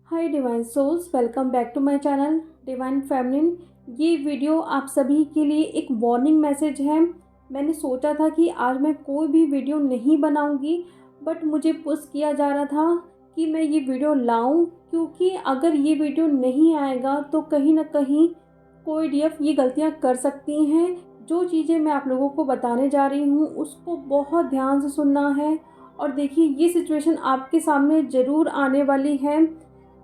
Hi divine souls, welcome back to my channel divine feminine. ये video आप सभी के लिए एक वार्निंग मैसेज है। मैंने सोचा था कि आज मैं कोई भी वीडियो नहीं बनाऊंगी, बट मुझे पुश किया जा रहा था कि मैं ये वीडियो लाऊं, क्योंकि अगर ये वीडियो नहीं आएगा तो कहीं ना कहीं कोई डीएफ ये गलतियां कर सकती हैं। जो चीज़ें मैं आप लोगों को बताने जा रही हूँ उसको बहुत ध्यान से सुनना है। और देखिए, ये सिचुएशन आपके सामने ज़रूर आने वाली है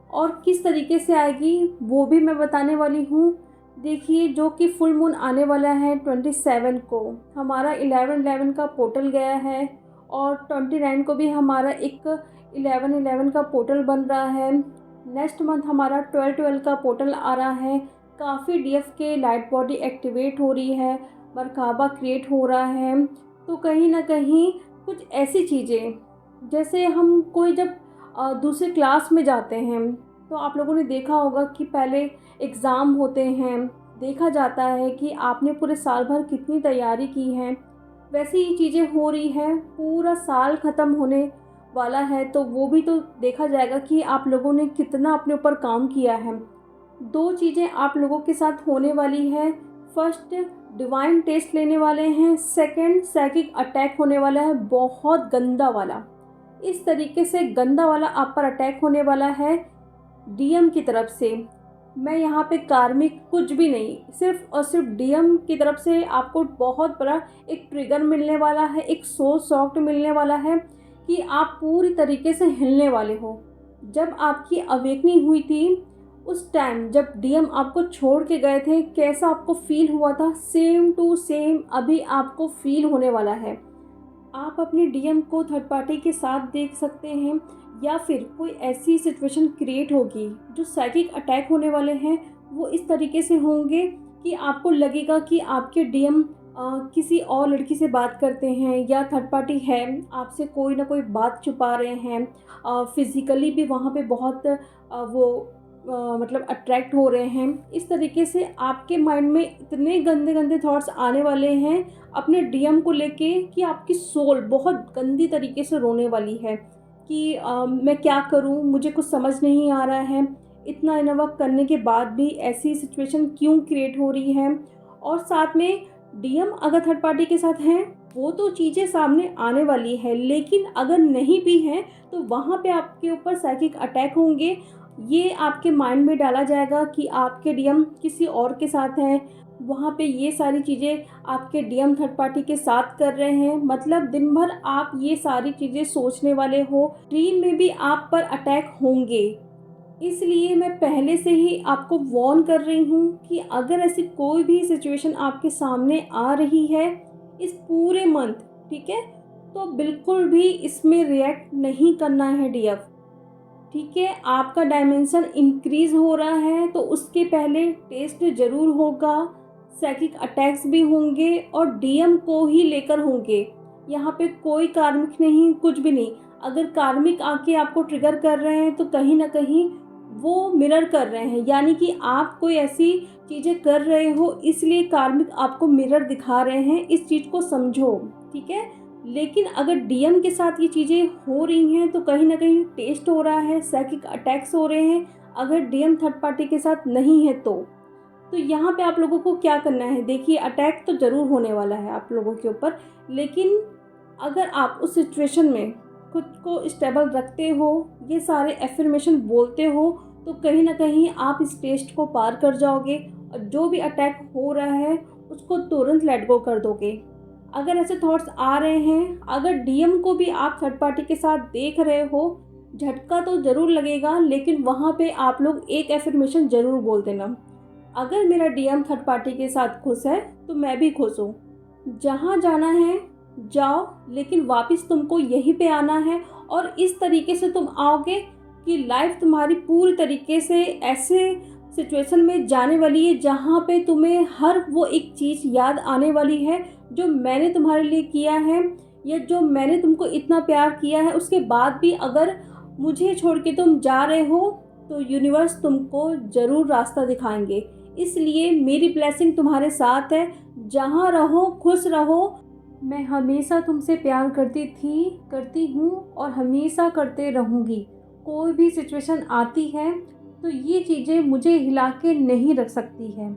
और किस तरीके से आएगी वो भी मैं बताने वाली हूँ। देखिए, जो कि फुल मून आने वाला है 27 को, हमारा 11/11 का पोर्टल गया है और 29 को भी हमारा एक 11/11 का पोर्टल बन रहा है। नेक्स्ट मंथ हमारा 12/12 का पोर्टल आ रहा है। काफ़ी डीएफ के लाइट बॉडी एक्टिवेट हो रही है, मरकाबा क्रिएट हो रहा है। तो कहीं ना कहीं कुछ ऐसी चीज़ें, जैसे हम कोई जब दूसरे क्लास में जाते हैं तो आप लोगों ने देखा होगा कि पहले एग्ज़ाम होते हैं, देखा जाता है कि आपने पूरे साल भर कितनी तैयारी की है। वैसी ही चीज़ें हो रही है, पूरा साल ख़त्म होने वाला है तो वो भी तो देखा जाएगा कि आप लोगों ने कितना अपने ऊपर काम किया है। दो चीज़ें आप लोगों के साथ होने वाली है। फर्स्ट, डिवाइन टेस्ट लेने वाले हैं। सेकंड, साइकिक अटैक होने वाला है, बहुत गंदा वाला। इस तरीके से गंदा वाला आप पर अटैक होने वाला है डीएम की तरफ से। मैं यहाँ पे कार्मिक कुछ भी नहीं, सिर्फ और सिर्फ डीएम की तरफ से आपको बहुत बड़ा एक ट्रिगर मिलने वाला है, एक सोल शॉक मिलने वाला है कि आप पूरी तरीके से हिलने वाले हो। जब आपकी अवेकनिंग हुई थी उस टाइम, जब डीएम आपको छोड़ के गए थे, कैसा आपको फील हुआ था, सेम टू सेम अभी आपको फील होने वाला है। आप अपने डीएम को थर्ड पार्टी के साथ देख सकते हैं, या फिर कोई ऐसी सिचुएशन क्रिएट होगी। जो साइकिक अटैक होने वाले हैं वो इस तरीके से होंगे कि आपको लगेगा कि आपके डीएम किसी और लड़की से बात करते हैं, या थर्ड पार्टी है, आपसे कोई ना कोई बात छुपा रहे हैं। फिज़िकली भी वहाँ पे बहुत वो मतलब अट्रैक्ट हो रहे हैं। इस तरीके से आपके माइंड में इतने गंदे गंदे थॉट्स आने वाले हैं अपने डीएम को लेके कि आपकी सोल बहुत गंदी तरीके से रोने वाली है कि मैं क्या करूं, मुझे कुछ समझ नहीं आ रहा है। इतना इनवर्क करने के बाद भी ऐसी सिचुएशन क्यों क्रिएट हो रही है। और साथ में डीएम अगर थर्ड पार्टी के साथ हैं वो तो चीज़ें सामने आने वाली है, लेकिन अगर नहीं भी हैं तो वहाँ पे आपके ऊपर साइकिक अटैक होंगे। ये आपके माइंड में डाला जाएगा कि आपके डीएम किसी और के साथ हैं। वहाँ पे ये सारी चीज़ें आपके डीएम थर्ड पार्टी के साथ कर रहे हैं। मतलब दिन भर आप ये सारी चीज़ें सोचने वाले हो, ड्रीम में भी आप पर अटैक होंगे। इसलिए मैं पहले से ही आपको वार्न कर रही हूँ कि अगर ऐसी कोई भी सिचुएशन आपके सामने आ रही है इस पूरे मंथ, ठीक है, तो बिल्कुल भी इसमें रिएक्ट नहीं करना है डीएफ। ठीक है, आपका डायमेंशन इंक्रीज हो रहा है तो उसके पहले टेस्ट ज़रूर होगा, साइकिक अटैक्स भी होंगे और डीएम को ही लेकर होंगे। यहाँ पे कोई कार्मिक नहीं, कुछ भी नहीं। अगर कार्मिक आके आपको ट्रिगर कर रहे हैं तो कहीं ना कहीं वो मिरर कर रहे हैं, यानी कि आप कोई ऐसी चीज़ें कर रहे हो इसलिए कार्मिक आपको मिरर दिखा रहे हैं। इस चीज़ को समझो, ठीक है। लेकिन अगर डीएम के साथ ये चीज़ें हो रही हैं तो कहीं ना कहीं टेस्ट हो रहा है, साइकिक अटैक्स हो रहे हैं। अगर डीएम थर्ड पार्टी के साथ नहीं है तो यहाँ पे आप लोगों को क्या करना है। देखिए, अटैक तो ज़रूर होने वाला है आप लोगों के ऊपर, लेकिन अगर आप उस सिचुएशन में खुद को स्टेबल रखते हो, ये सारे एफर्मेशन बोलते हो, तो कहीं ना कहीं आप इस टेस्ट को पार कर जाओगे और जो भी अटैक हो रहा है उसको तुरंत लेट गो कर दोगे। अगर ऐसे थॉट्स आ रहे हैं, अगर डीएम को भी आप थर्ड पार्टी के साथ देख रहे हो, झटका तो ज़रूर लगेगा, लेकिन वहाँ पे आप लोग एक एफर्मेशन ज़रूर बोल देना, अगर मेरा डीएम थर्ड पार्टी के साथ खुश है तो मैं भी खुश हूँ। जहाँ जाना है जाओ, लेकिन वापस तुमको यहीं पे आना है। और इस तरीके से तुम आओगे कि लाइफ तुम्हारी पूरी तरीके से ऐसे सिचुएशन में जाने वाली है जहाँ पे तुम्हें हर वो एक चीज़ याद आने वाली है जो मैंने तुम्हारे लिए किया है, या जो मैंने तुमको इतना प्यार किया है। उसके बाद भी अगर मुझे छोड़ के तुम जा रहे हो तो यूनिवर्स तुमको ज़रूर रास्ता दिखाएंगे। इसलिए मेरी ब्लेसिंग तुम्हारे साथ है, जहाँ रहो खुश रहो। मैं हमेशा तुमसे प्यार करती थी, करती हूँ और हमेशा करते रहूँगी। कोई भी सिचुएशन आती है तो ये चीज़ें मुझे हिला के नहीं रख सकती है।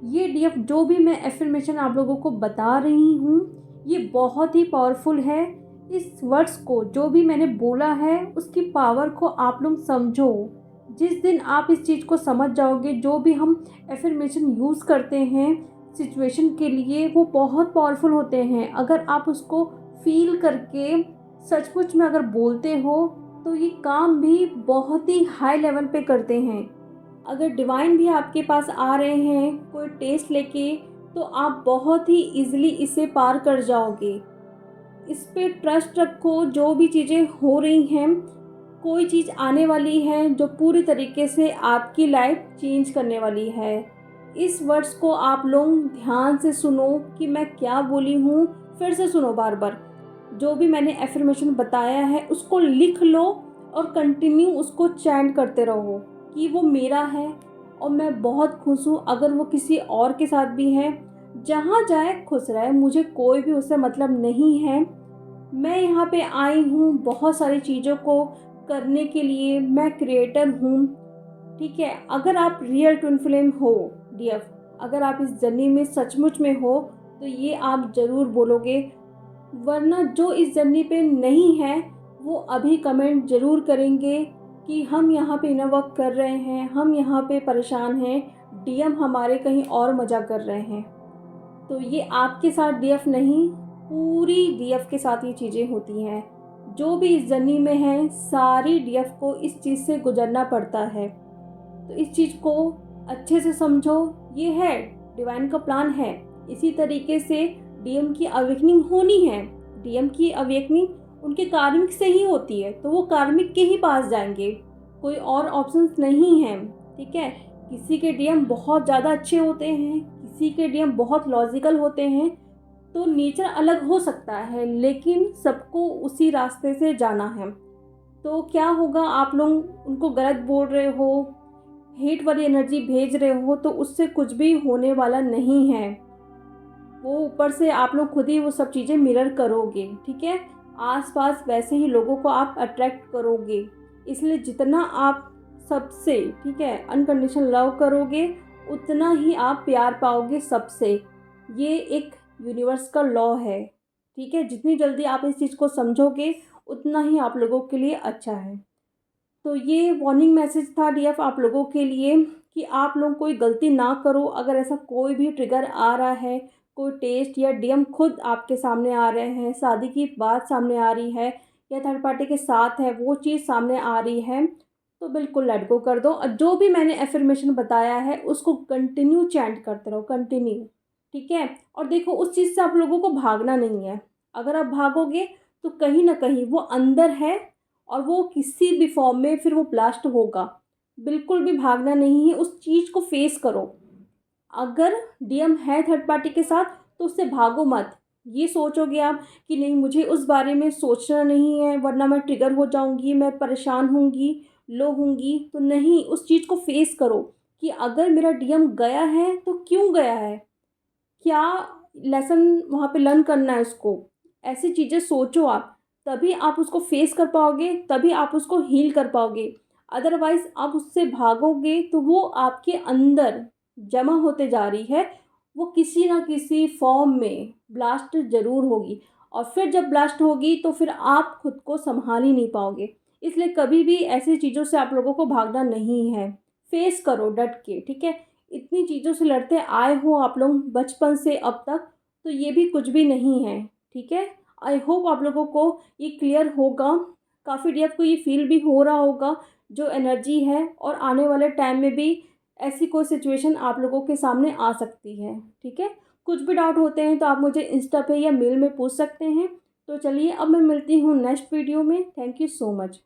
ये डीएफ जो भी मैं एफ़र्मेशन आप लोगों को बता रही हूँ, ये बहुत ही पावरफुल है। इस वर्ड्स को जो भी मैंने बोला है उसकी पावर को आप लोग समझो। जिस दिन आप इस चीज़ को समझ जाओगे, जो भी हम एफ़र्मेशन यूज़ करते हैं सिचुएशन के लिए, वो बहुत पावरफुल होते हैं। अगर आप उसको फ़ील करके सचमुच में अगर बोलते हो तो ये काम भी बहुत ही हाई लेवल पे करते हैं। अगर डिवाइन भी आपके पास आ रहे हैं कोई टेस्ट लेके, तो आप बहुत ही ईज़िली इसे पार कर जाओगे। इस पे ट्रस्ट रखो। जो भी चीज़ें हो रही हैं, कोई चीज़ आने वाली है जो पूरी तरीके से आपकी लाइफ चेंज करने वाली है। इस वर्ड्स को आप लोग ध्यान से सुनो कि मैं क्या बोली हूँ, फिर से सुनो बार बार। जो भी मैंने एफर्मेशन बताया है उसको लिख लो और कंटिन्यू उसको चैंट करते रहो कि वो मेरा है और मैं बहुत खुश हूँ। अगर वो किसी और के साथ भी है, जहाँ जाए खुश रहे, मुझे कोई भी उससे मतलब नहीं है। मैं यहाँ पे आई हूँ बहुत सारी चीज़ों को करने के लिए। मैं क्रिएटर हूँ, ठीक है। अगर आप रियल ट्विन फ्लेम हो डीएफ, अगर आप इस जर्नी में सचमुच में हो तो ये आप ज़रूर बोलोगे। वरना जो इस जर्नी पे नहीं है वो अभी कमेंट ज़रूर करेंगे कि हम यहाँ पे इनर वर्क कर रहे हैं, हम यहाँ पे परेशान हैं, डीएम हमारे कहीं और मज़ा कर रहे हैं। तो ये आपके साथ डीएफ नहीं, पूरी डीएफ के साथ ये चीज़ें होती हैं। जो भी इस जर्नी में है, सारी डीएफ को इस चीज़ से गुजरना पड़ता है। तो इस चीज़ को अच्छे से समझो। ये है, डिवाइन का प्लान है। इसी तरीके से डीएम की अवेकनिंग होनी है। डीएम की अवेकनिंग उनके कार्मिक से ही होती है, तो वो कार्मिक के ही पास जाएंगे, कोई और ऑप्शंस नहीं है, ठीक है। किसी के डीएम बहुत ज़्यादा अच्छे होते हैं, किसी के डीएम बहुत लॉजिकल होते हैं, तो नेचर अलग हो सकता है, लेकिन सबको उसी रास्ते से जाना है। तो क्या होगा, आप लोग उनको गलत बोल रहे हो, हेट वाली एनर्जी भेज रहे हो, तो उससे कुछ भी होने वाला नहीं है। वो ऊपर से आप लोग खुद ही वो सब चीज़ें मिरर करोगे, ठीक है। आसपास वैसे ही लोगों को आप अट्रैक्ट करोगे। इसलिए जितना आप सबसे, ठीक है, अनकंडीशनल लव करोगे, उतना ही आप प्यार पाओगे सबसे। ये एक यूनिवर्स का लॉ है, ठीक है। जितनी जल्दी आप इस चीज़ को समझोगे उतना ही आप लोगों के लिए अच्छा है। तो ये वार्निंग मैसेज था डीएफ आप लोगों के लिए कि आप लोग कोई गलती ना करो। अगर ऐसा कोई भी ट्रिगर आ रहा है, कोई टेस्ट या डीएम खुद आपके सामने आ रहे हैं, शादी की बात सामने आ रही है, या थर्ड पार्टी के साथ है वो चीज़ सामने आ रही है, तो बिल्कुल लेट गो कर दो। और जो भी मैंने एफर्मेशन बताया है उसको कंटिन्यू चैंट करते रहो, कंटिन्यू, ठीक है। और देखो, उस चीज़ से आप लोगों को भागना नहीं है। अगर आप भागोगे तो कहीं ना कहीं वो अंदर है और वो किसी भी फॉर्म में फिर वो ब्लास्ट होगा। बिल्कुल भी भागना नहीं है, उस चीज़ को फेस करो। अगर डीएम है थर्ड पार्टी के साथ तो उससे भागो मत। ये सोचोगे आप कि नहीं, मुझे उस बारे में सोचना नहीं है वरना मैं ट्रिगर हो जाऊंगी, मैं परेशान होंगी, लो होंगी, तो नहीं, उस चीज़ को फेस करो कि अगर मेरा डीएम गया है तो क्यों गया है, क्या लेसन वहाँ पे लर्न करना है उसको। ऐसी चीज़ें सोचो आप, तभी आप उसको फेस कर पाओगे, तभी आप उसको हील कर पाओगे। अदरवाइज़ आप उससे भागोगे तो वो आपके अंदर जमा होते जा रही है, वो किसी ना किसी फॉर्म में ब्लास्ट ज़रूर होगी। और फिर जब ब्लास्ट होगी तो फिर आप खुद को संभाल ही नहीं पाओगे। इसलिए कभी भी ऐसी चीज़ों से आप लोगों को भागना नहीं है, फेस करो डट के, ठीक है। इतनी चीज़ों से लड़ते आए हो आप लोग बचपन से अब तक, तो ये भी कुछ भी नहीं है, ठीक है। आई होप आप लोगों को ये क्लियर होगा। काफ़ी डीप को ये फील भी हो रहा होगा जो एनर्जी है, और आने वाले टाइम में भी ऐसी कोई सिचुएशन आप लोगों के सामने आ सकती है, ठीक है। कुछ भी डाउट होते हैं तो आप मुझे इंस्टा पे या मेल में पूछ सकते हैं। तो चलिए, अब मैं मिलती हूँ नेक्स्ट वीडियो में। Thank you so much.